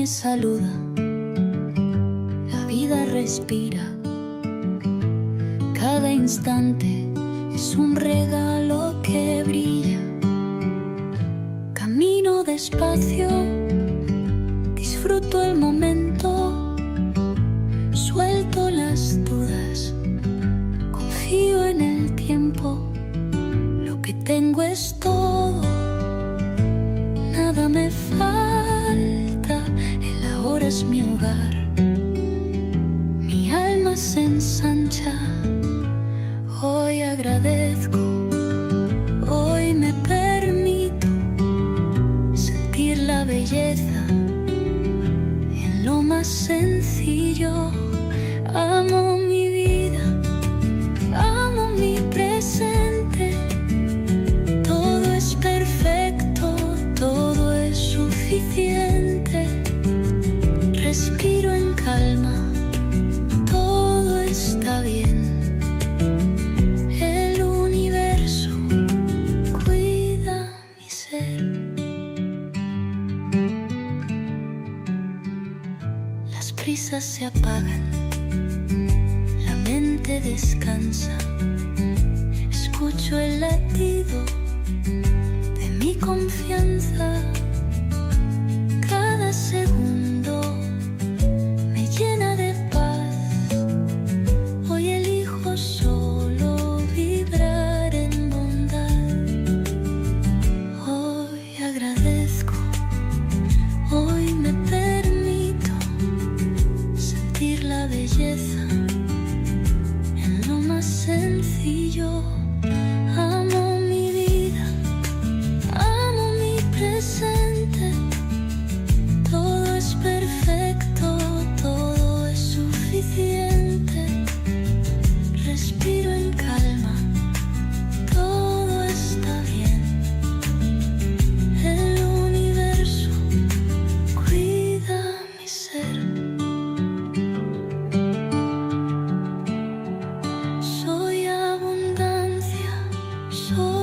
saluda, la vida respira. Cada instante es un regalo que brilla. Camino despacio, disfruto el momento, suelto las dudas, confío en el tiempo. Lo que tengo es todo, nada me falta, el ahora es mi hogar. Mi alma se ensancha, hoy agradezco, hoy me permito sentir la belleza en lo más sencillo. Amo mi vida, amo mi presente. Todo es perfecto, todo es suficiente. Respiro en calma, todo está bien. El universo cuida mi ser. Las prisas se apagan, la mente descansa. Escucho el latido de mi confianza. Cada segundo me llena de paz. Hoy elijo solo vibrar en bondad. Hoy agradezco, hoy me permito sentir la belleza en lo más sencillo. Amo mi vida, amo mi presente. Todo es perfecto, todo es suficiente. Respiro en calma, todo está bien. El universo cuida mi ser. Soy abundancia, soy